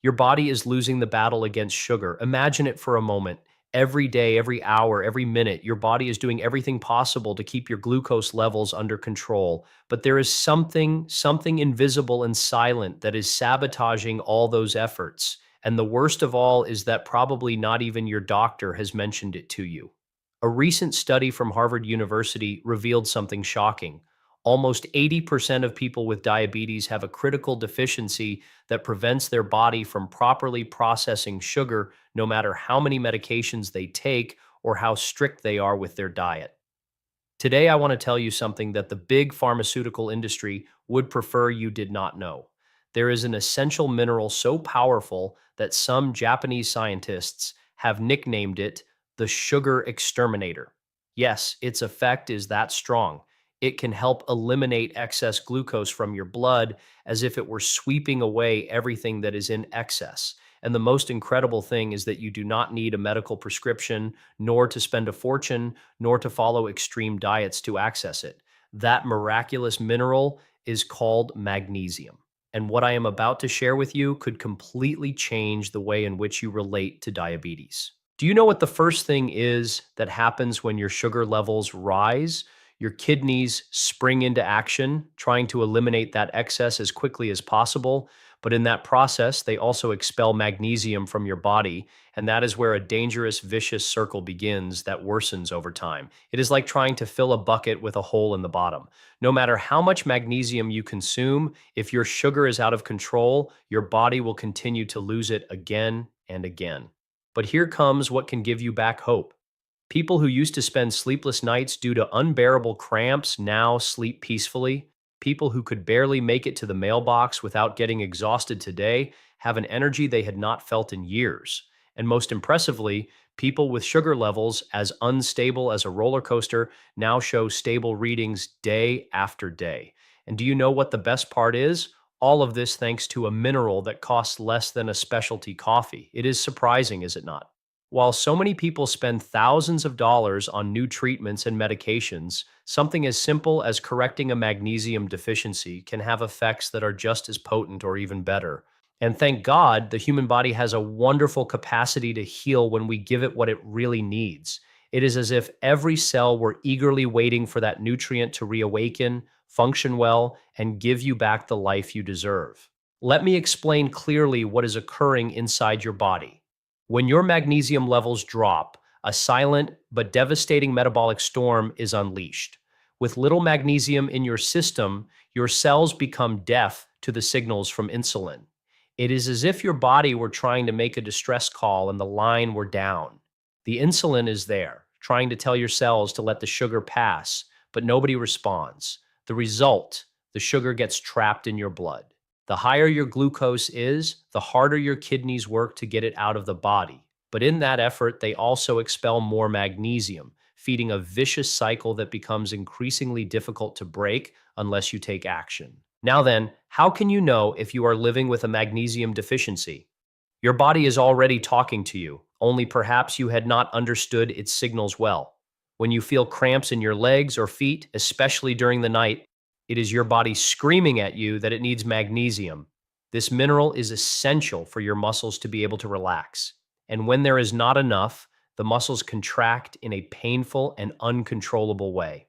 Your body is losing the battle against sugar. Imagine it for a moment. Every day, every hour, every minute, your body is doing everything possible to keep your glucose levels under control. But there is something invisible and silent that is sabotaging all those efforts. And the worst of all is that probably not even your doctor has mentioned it to you. A recent study from Harvard University revealed something shocking. Almost 80% of people with diabetes have a critical deficiency that prevents their body from properly processing sugar, no matter how many medications they take or how strict they are with their diet. Today, I want to tell you something that the big pharmaceutical industry would prefer you did not know. There is an essential mineral so powerful that some Japanese scientists have nicknamed it the sugar exterminator. Yes, its effect is that strong. It can help eliminate excess glucose from your blood as if it were sweeping away everything that is in excess. And the most incredible thing is that you do not need a medical prescription, nor to spend a fortune, nor to follow extreme diets to access it. That miraculous mineral is called magnesium. And what I am about to share with you could completely change the way in which you relate to diabetes. Do you know what the first thing is that happens when your sugar levels rise? Your kidneys spring into action, trying to eliminate that excess as quickly as possible. But in that process, they also expel magnesium from your body. And that is where a dangerous, vicious circle begins that worsens over time. It is like trying to fill a bucket with a hole in the bottom. No matter how much magnesium you consume, if your sugar is out of control, your body will continue to lose it again and again. But here comes what can give you back hope. People who used to spend sleepless nights due to unbearable cramps now sleep peacefully. People who could barely make it to the mailbox without getting exhausted today have an energy they had not felt in years. And most impressively, people with sugar levels as unstable as a roller coaster now show stable readings day after day. And do you know what the best part is? All of this thanks to a mineral that costs less than a specialty coffee. It is surprising, is it not? While so many people spend thousands of dollars on new treatments and medications, something as simple as correcting a magnesium deficiency can have effects that are just as potent or even better. And thank God, the human body has a wonderful capacity to heal when we give it what it really needs. It is as if every cell were eagerly waiting for that nutrient to reawaken, function well, and give you back the life you deserve. Let me explain clearly what is occurring inside your body. When your magnesium levels drop, a silent but devastating metabolic storm is unleashed. With little magnesium in your system, your cells become deaf to the signals from insulin. It is as if your body were trying to make a distress call and the line were down. The insulin is there, trying to tell your cells to let the sugar pass, but nobody responds. The result, the sugar gets trapped in your blood. The higher your glucose is, the harder your kidneys work to get it out of the body. But in that effort, they also expel more magnesium, feeding a vicious cycle that becomes increasingly difficult to break unless you take action. Now then, how can you know if you are living with a magnesium deficiency? Your body is already talking to you, only perhaps you had not understood its signals well. When you feel cramps in your legs or feet, especially during the night, it is your body screaming at you that it needs magnesium. This mineral is essential for your muscles to be able to relax. And when there is not enough, the muscles contract in a painful and uncontrollable way.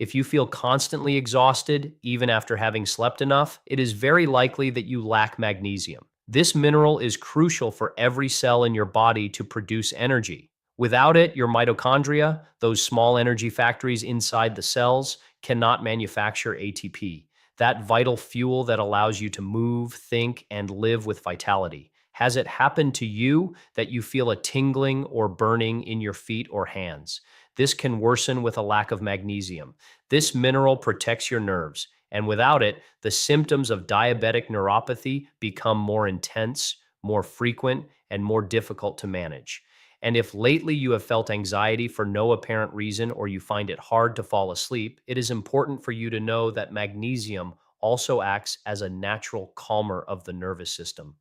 If you feel constantly exhausted, even after having slept enough, it is very likely that you lack magnesium. This mineral is crucial for every cell in your body to produce energy. Without it, your mitochondria, those small energy factories inside the cells, cannot manufacture ATP, that vital fuel that allows you to move, think, and live with vitality. Has it happened to you that you feel a tingling or burning in your feet or hands? This can worsen with a lack of magnesium. This mineral protects your nerves, and without it, the symptoms of diabetic neuropathy become more intense, more frequent, and more difficult to manage. And if lately you have felt anxiety for no apparent reason or you find it hard to fall asleep, it is important for you to know that magnesium also acts as a natural calmer of the nervous system.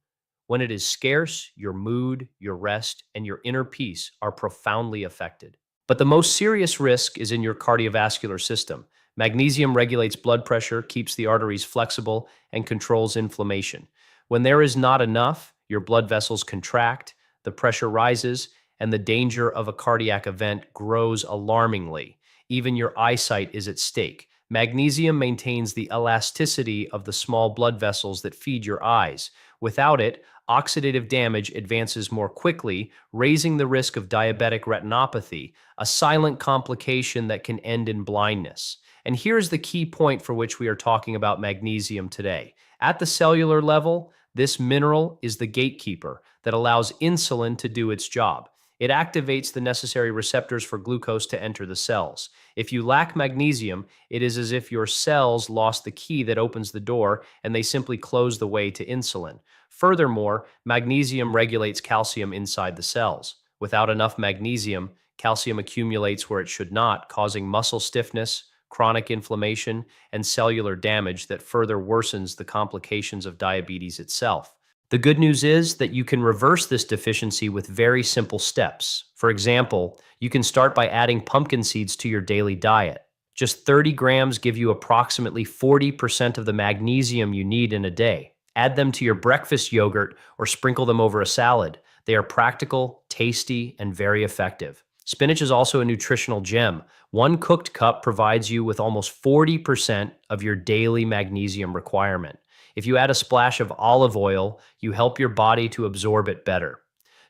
When it is scarce, your mood, your rest, and your inner peace are profoundly affected. But the most serious risk is in your cardiovascular system. Magnesium regulates blood pressure, keeps the arteries flexible, and controls inflammation. When there is not enough, your blood vessels contract, the pressure rises, and the danger of a cardiac event grows alarmingly. Even your eyesight is at stake. Magnesium maintains the elasticity of the small blood vessels that feed your eyes. Without it, oxidative damage advances more quickly, raising the risk of diabetic retinopathy, a silent complication that can end in blindness. And here's the key point for which we are talking about magnesium today. At the cellular level, this mineral is the gatekeeper that allows insulin to do its job. It activates the necessary receptors for glucose to enter the cells. If you lack magnesium, it is as if your cells lost the key that opens the door and they simply close the way to insulin. Furthermore, magnesium regulates calcium inside the cells. Without enough magnesium, calcium accumulates where it should not, causing muscle stiffness, chronic inflammation, and cellular damage that further worsens the complications of diabetes itself. The good news is that you can reverse this deficiency with very simple steps. For example, you can start by adding pumpkin seeds to your daily diet. Just 30 grams give you approximately 40% of the magnesium you need in a day. Add them to your breakfast yogurt or sprinkle them over a salad. They are practical, tasty, and very effective. Spinach is also a nutritional gem. One cooked cup provides you with almost 40% of your daily magnesium requirement. If you add a splash of olive oil, you help your body to absorb it better.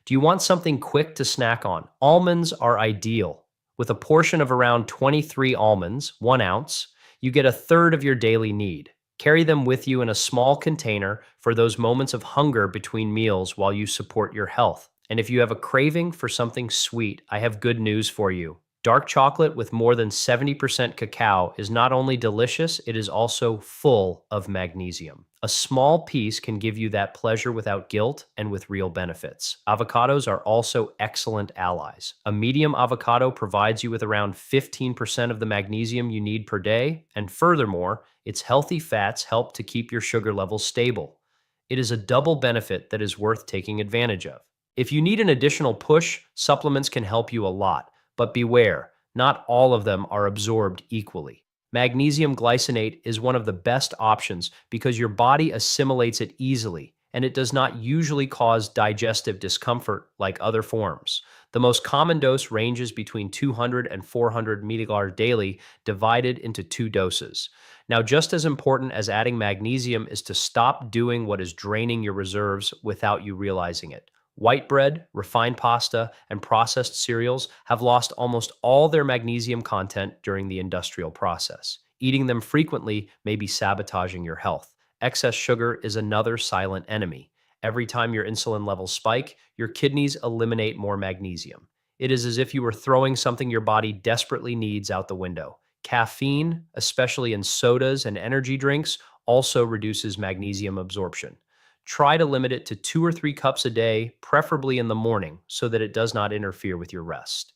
Do you want something quick to snack on? Almonds are ideal. With a portion of around 23 almonds, 1 ounce, you get a third of your daily need. Carry them with you in a small container for those moments of hunger between meals while you support your health. And if you have a craving for something sweet, I have good news for you. Dark chocolate with more than 70% cacao is not only delicious, it is also full of magnesium. A small piece can give you that pleasure without guilt and with real benefits. Avocados are also excellent allies. A medium avocado provides you with around 15% of the magnesium you need per day, and furthermore, its healthy fats help to keep your sugar levels stable. It is a double benefit that is worth taking advantage of. If you need an additional push, supplements can help you a lot. But beware, not all of them are absorbed equally. Magnesium glycinate is one of the best options because your body assimilates it easily and it does not usually cause digestive discomfort like other forms. The most common dose ranges between 200 and 400 milligrams daily, divided into 2 doses. Now, just as important as adding magnesium is to stop doing what is draining your reserves without you realizing it. White bread, refined pasta, and processed cereals have lost almost all their magnesium content during the industrial process. Eating them frequently may be sabotaging your health. Excess sugar is another silent enemy. Every time your insulin levels spike, your kidneys eliminate more magnesium. It is as if you were throwing something your body desperately needs out the window. Caffeine, especially in sodas and energy drinks, also reduces magnesium absorption. Try to limit it to 2 or 3 cups a day, preferably in the morning, so that it does not interfere with your rest.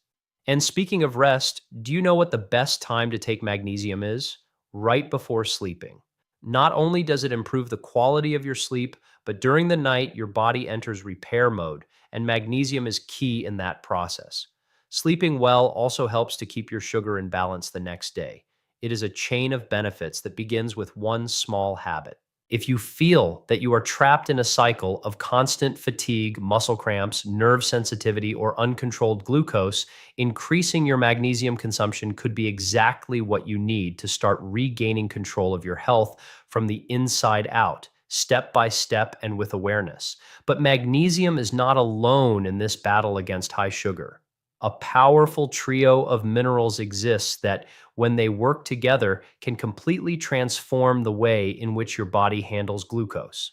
And speaking of rest, do you know what the best time to take magnesium is? Right before sleeping. Not only does it improve the quality of your sleep, but during the night, your body enters repair mode, and magnesium is key in that process. Sleeping well also helps to keep your sugar in balance the next day. It is a chain of benefits that begins with one small habit. If you feel that you are trapped in a cycle of constant fatigue, muscle cramps, nerve sensitivity, or uncontrolled glucose, increasing your magnesium consumption could be exactly what you need to start regaining control of your health from the inside out, step by step and with awareness. But magnesium is not alone in this battle against high sugar. A powerful trio of minerals exists that, when they work together, can completely transform the way in which your body handles glucose.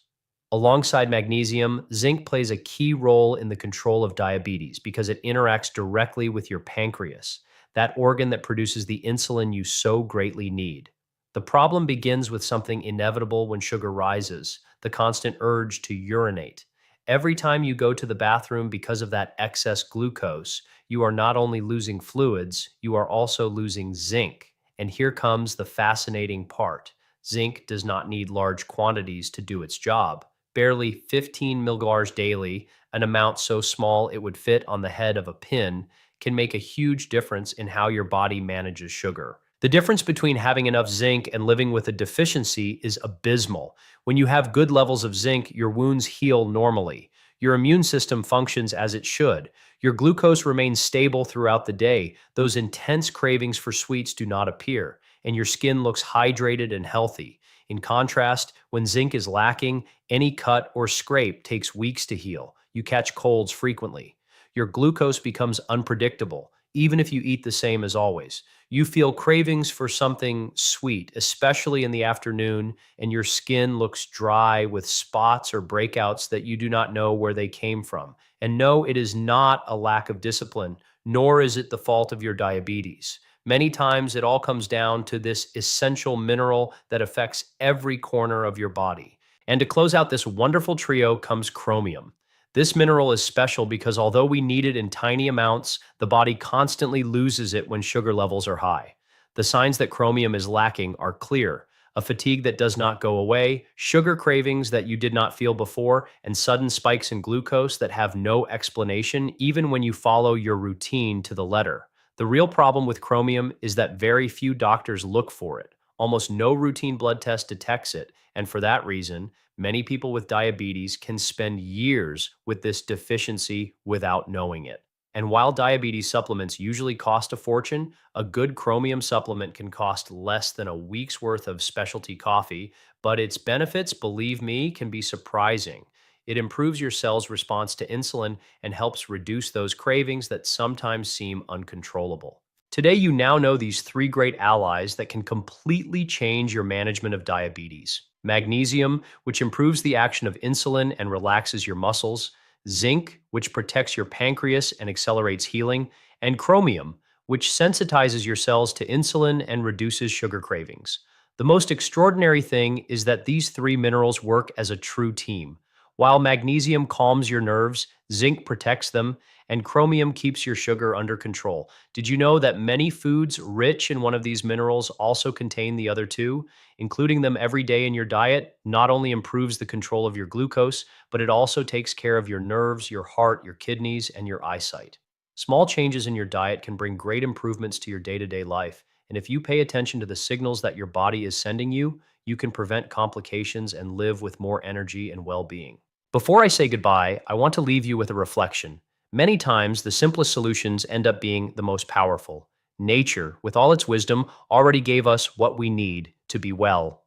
Alongside magnesium, zinc plays a key role in the control of diabetes because it interacts directly with your pancreas, that organ that produces the insulin you so greatly need. The problem begins with something inevitable when sugar rises: the constant urge to urinate. Every time you go to the bathroom because of that excess glucose, you are not only losing fluids, you are also losing zinc. And here comes the fascinating part. Zinc does not need large quantities to do its job. Barely 15 milligrams daily, an amount so small it would fit on the head of a pin, can make a huge difference in how your body manages sugar. The difference between having enough zinc and living with a deficiency is abysmal. When you have good levels of zinc, your wounds heal normally. Your immune system functions as it should. Your glucose remains stable throughout the day. Those intense cravings for sweets do not appear, and your skin looks hydrated and healthy. In contrast, when zinc is lacking, any cut or scrape takes weeks to heal. You catch colds frequently. Your glucose becomes unpredictable, even if you eat the same as always. You feel cravings for something sweet, especially in the afternoon, and your skin looks dry with spots or breakouts that you do not know where they came from. And no, it is not a lack of discipline, nor is it the fault of your diabetes. Many times it all comes down to this essential mineral that affects every corner of your body. And to close out this wonderful trio comes chromium. This mineral is special because although we need it in tiny amounts, the body constantly loses it when sugar levels are high. The signs that chromium is lacking are clear: a fatigue that does not go away, sugar cravings that you did not feel before, and sudden spikes in glucose that have no explanation even when you follow your routine to the letter. The real problem with chromium is that very few doctors look for it. Almost no routine blood test detects it, and for that reason, many people with diabetes can spend years with this deficiency without knowing it. And while diabetes supplements usually cost a fortune, a good chromium supplement can cost less than a week's worth of specialty coffee, but its benefits, believe me, can be surprising. It improves your cell's response to insulin and helps reduce those cravings that sometimes seem uncontrollable. Today, you now know these three great allies that can completely change your management of diabetes: magnesium, which improves the action of insulin and relaxes your muscles; zinc, which protects your pancreas and accelerates healing; and chromium, which sensitizes your cells to insulin and reduces sugar cravings. The most extraordinary thing is that these three minerals work as a true team. While magnesium calms your nerves, zinc protects them, and chromium keeps your sugar under control. Did you know that many foods rich in one of these minerals also contain the other two? Including them every day in your diet not only improves the control of your glucose, but it also takes care of your nerves, your heart, your kidneys, and your eyesight. Small changes in your diet can bring great improvements to your day to day life. And if you pay attention to the signals that your body is sending you, you can prevent complications and live with more energy and well being. Before I say goodbye, I want to leave you with a reflection. Many times, the simplest solutions end up being the most powerful. Nature, with all its wisdom, already gave us what we need to be well.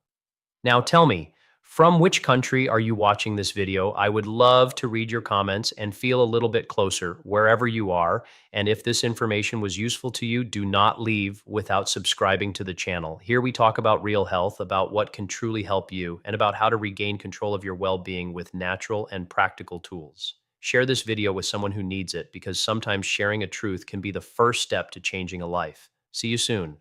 Now tell me, from which country are you watching this video? I would love to read your comments and feel a little bit closer wherever you are. And if this information was useful to you, do not leave without subscribing to the channel. Here we talk about real health, about what can truly help you, and about how to regain control of your well-being with natural and practical tools. Share this video with someone who needs it, because sometimes sharing a truth can be the first step to changing a life. See you soon.